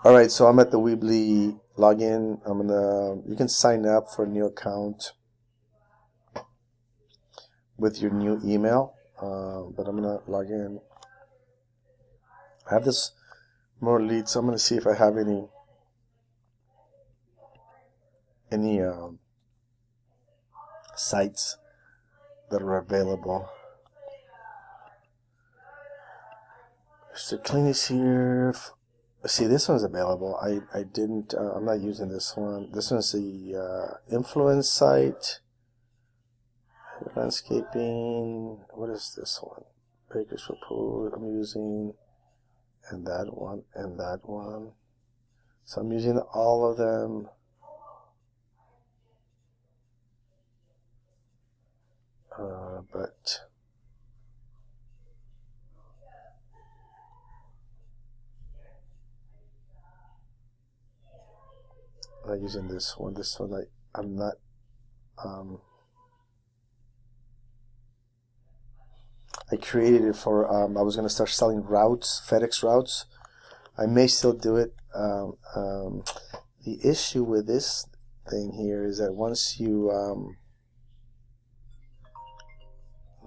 All right, so I'm at the Weebly login. You can sign up for a new account with your new email, but I'm gonna log in. I have this more leads, so I'm gonna see if I have any sites that are available. So clean is here. See, this one's available. I didn't. I'm not using this one. This one's the influence site. Landscaping. What is this one? Bakers for Food. I'm using, and that one, and that one. So I'm using all of them. But I'm not using this one. This one I'm not. I created it for. I was gonna start selling routes, FedEx routes. I may still do it. The issue with this thing here is that once you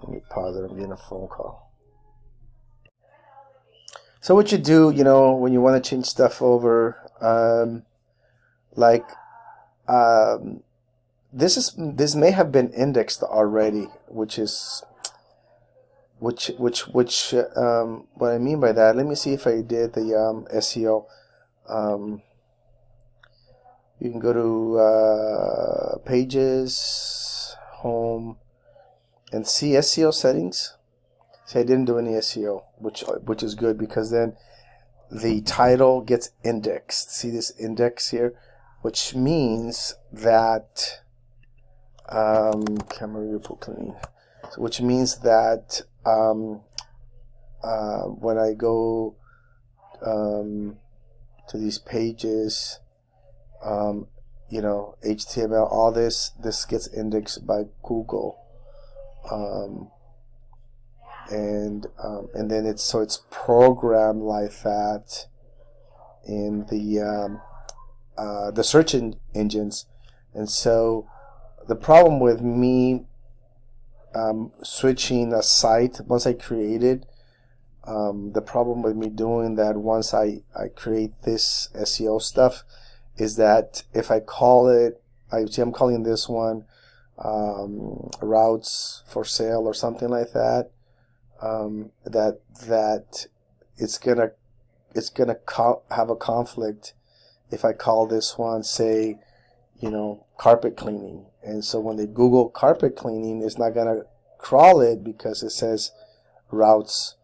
let me pause it. I'm getting a phone call. So what you do, when you want to change stuff over, this may have been indexed already, which what I mean by that. Let me see if I did the SEO. You can go to Pages, Home, and see SEO settings. See, I didn't do any SEO, which is good, because then the title gets indexed. See this index here, which means that camera report cleaning. So which means that when I go to these pages, HTML, all this gets indexed by Google. And then it's programmed like that in the search engines. And so the problem with me switching a site once I created, the problem with me doing that once I create this SEO stuff is that if I call it, I'm calling this one routes for sale or something like that, that it's gonna have a conflict if I call this one, say, carpet cleaning. And so when they Google carpet cleaning, it's not gonna crawl it because it says routes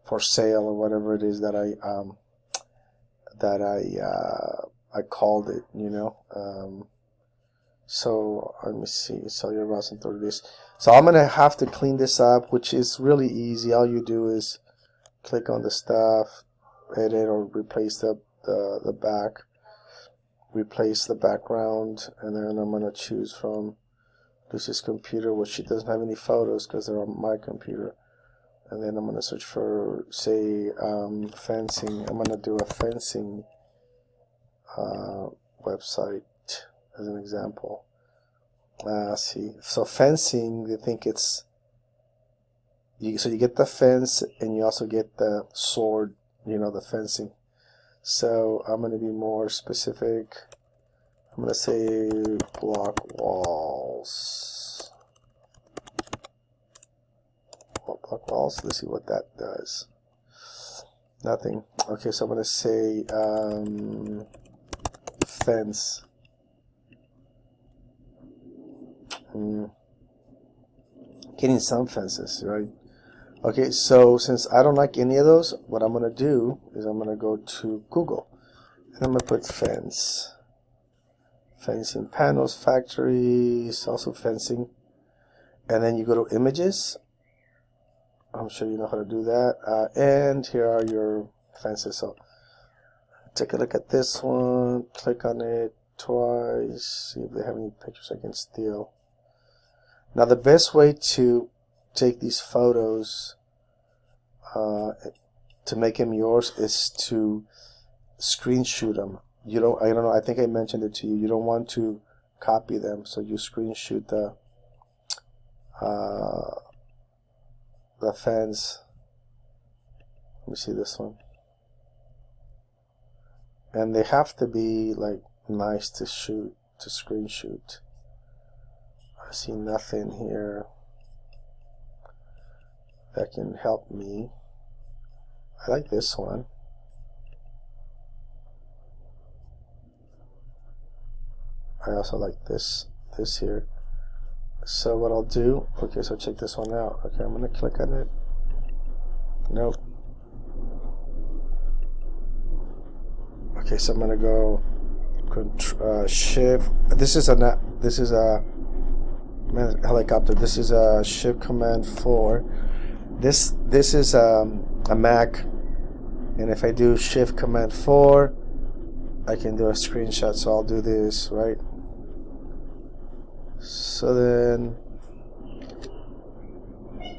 for sale or whatever it is that I called it. So let me see. Sell your routes in 30 days. So I'm gonna have to clean this up, which is really easy. All you do is click on the stuff, edit or replace the back, replace the background, and then I'm gonna choose from Lucy's computer, which she doesn't have any photos because they're on my computer. And then I'm gonna search for, say, fencing. I'm gonna do a fencing website as an example. See, so fencing, they think it's so you get the fence and you also get the sword, the fencing. So I'm going to be more specific. I'm going to say block walls. Block walls. Let's see what that does. Nothing. Okay, so I'm going to say fence. Getting some fences, right? Okay, so since I don't like any of those, what I'm going to do is I'm going to go to Google and I'm going to put fence. Fencing panels, factories, also fencing. And then you go to images. I'm sure you know how to do that. And here are your fences. So take a look at this one, click on it twice, see if they have any pictures I can steal. Now the best way to take these photos to make them yours is to screenshot them. You don't. I don't know. I think I mentioned it to you. You don't want to copy them, so you screenshot the fence. Let me see this one. And they have to be like nice to screenshot. I see nothing here that can help me. I like this one. I also like this here. So what I'll do, okay, so check this one out. Okay, I'm gonna click on it. Nope. Okay, so I'm gonna go shift. This is a helicopter. This is a shift command 4. This is a Mac, and if I do shift command 4, I can do a screenshot. So I'll do this, right? So then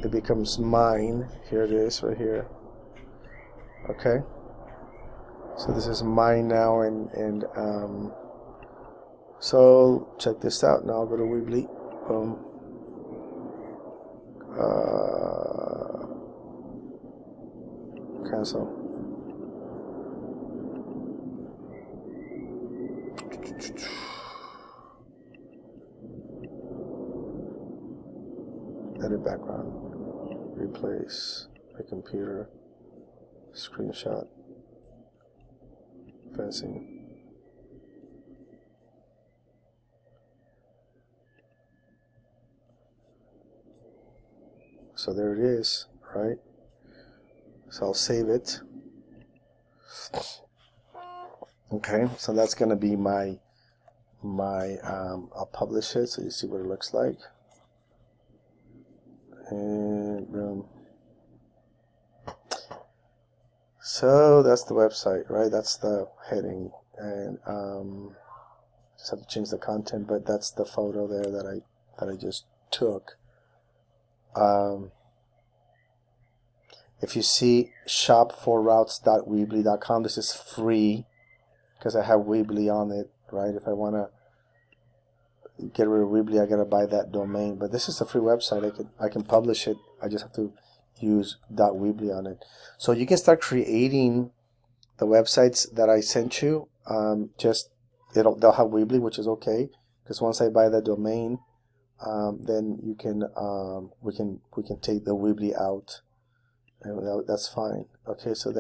it becomes mine. Here it is, right here. Okay. So this is mine now, and so check this out. Now I'll go to Weebly. Boom. Cancel. Edit background. Replace my computer. Screenshot. Fencing. So there it is, right? So I'll save it. Okay, so that's gonna be my I'll publish it so you see what it looks like. And boom. So that's the website, right? That's the heading, and just have to change the content, but that's the photo there that I just took. If you see shop4routes.weebly.com, this is free because I have Weebly on it, right? If I want to get rid of Weebly, I gotta buy that domain. But this is a free website. I can publish it. I just have to use .weebly on it. So you can start creating the websites that I sent you. Just they'll have Weebly, which is okay, because once I buy the domain, then you can we can take the Weebly out, and that's fine. Okay, so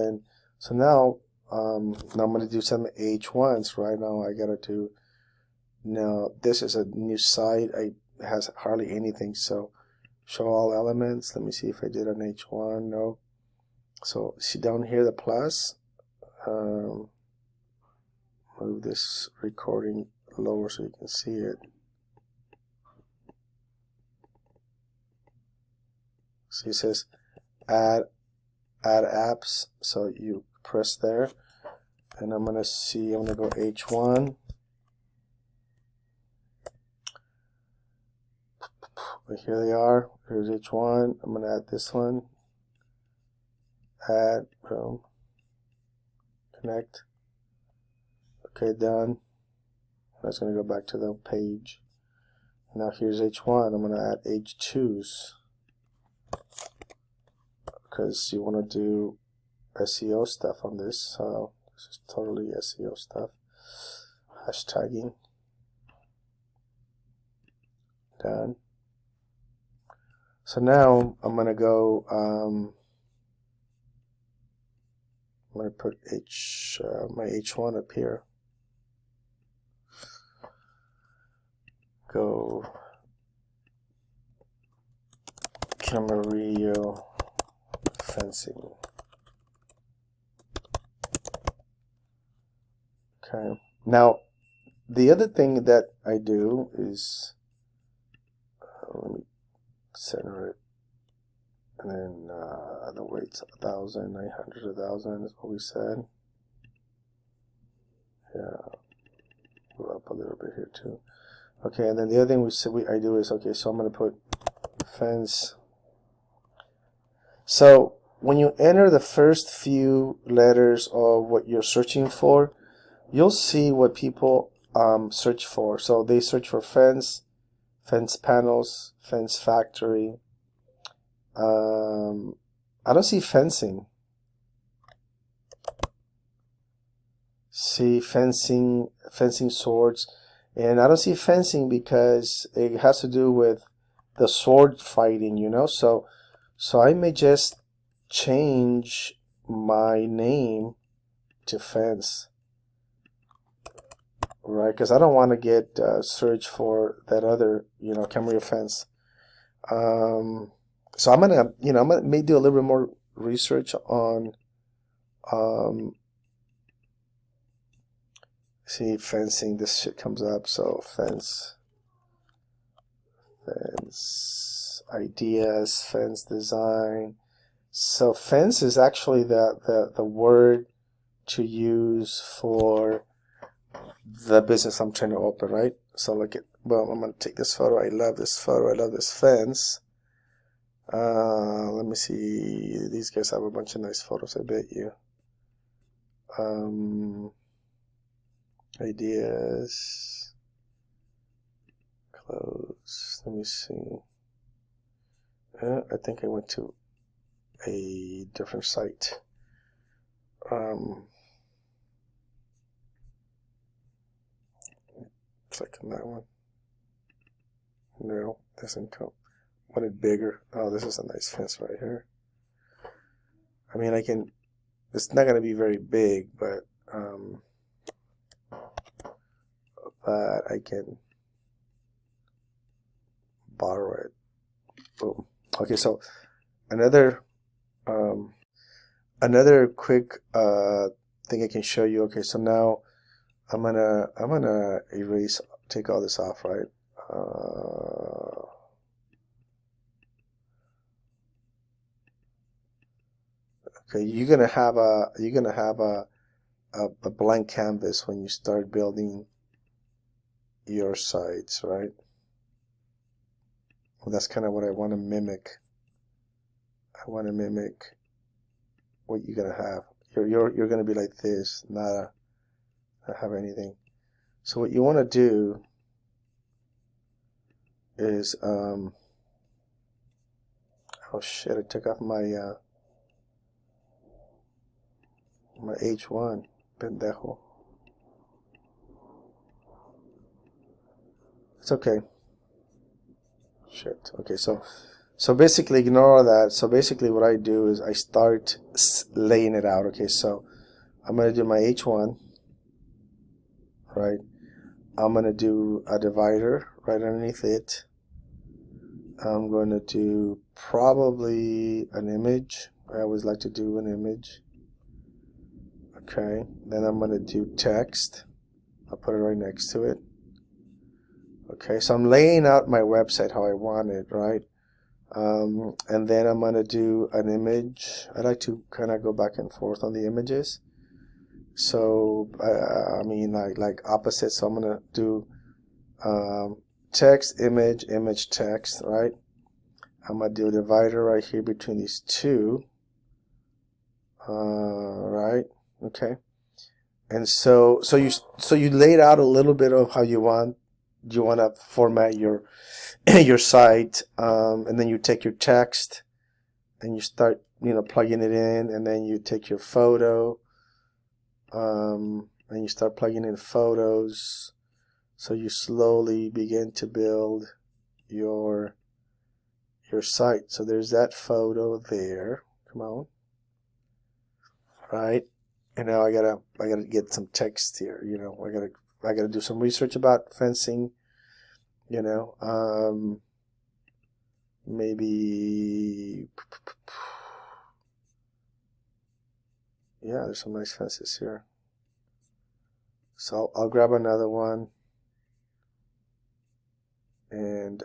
now I'm going to do some H1s. Right now I gotta do. Now this is a new site. It has hardly anything. So show all elements. Let me see if I did an H1. No. So see down here the plus. Move this recording lower so you can see it. So it says add apps. So you press there, and I'm gonna go H1. Here they are. Here's H1. I'm gonna add this one. Add, boom. Connect. Okay, done. That's gonna go back to the page. Now here's H1. I'm gonna add H2s because you want to do SEO stuff on this. So this is totally SEO stuff. Hashtagging. Done. So now I'm gonna go. I'm gonna put my H1 up here. Go Camarillo fencing. Okay. Now the other thing that I do is let me center it, and then the weight's 1,000, 900, 1,000 is what we said. Yeah, go up a little bit here too. Okay, and then the other thing I do is, okay, so I'm going to put fence. So when you enter the first few letters of what you're searching for, you'll see what people search for. So they search for fence, fence panels, fence factory. I don't see fencing. See fencing swords, and I don't see fencing because it has to do with the sword fighting, you know. So I may just change my name to fence, right? Because I don't want to get search for that other, you know, Camarillo fence. So I'm gonna, you know, may do a little bit more research on see fencing. This shit comes up. So fence ideas, fence design. So fence is actually the word to use for the business I'm trying to open, right? So look at, well, I'm gonna take this photo. I love this photo. I love this fence. Let me see. These guys have a bunch of nice photos, I bet you. Ideas, close. Let me see. I think I went to a different site. Click on that one. No, doesn't come. Want it bigger? Oh, this is a nice fence right here. I mean, I can. It's not gonna be very big, but I can borrow it. Boom. Okay, so another quick thing I can show you. Okay, so now I'm gonna erase, take all this off, right? Okay, you're gonna have a blank canvas when you start building your sites, right? Well, that's kind of what I want to mimic. I want to mimic what you're gonna have. You're gonna be like this, not have anything. So what you want to do is oh shit, I took off my my H1, pendejo. It's okay. Shit. Okay, so basically ignore all that. So basically what I do is I start laying it out. Okay, so I'm gonna do my H1, right? I'm gonna do a divider right underneath it. I'm going to do probably an image. I always like to do an image. Okay, then I'm going to do text. I'll put it right next to it. Okay, so I'm laying out my website how I want it, right? And then I'm going to do an image. I like to kind of go back and forth on the images. So, I mean, like opposite. So I'm going to do text, image, image, text, right? I'm going to do a divider right here between these two. Right? Okay. And so you laid out a little bit of how you want to format your your site, and then you take your text and you start, you know, plugging it in, and then you take your photo, and you start plugging in photos. So you slowly begin to build your site. So there's that photo there. Come on. Right? And now I gotta get some text here, you know. I gotta do some research about fencing, you know. Maybe, yeah, there's some nice fences here. So I'll grab another one, and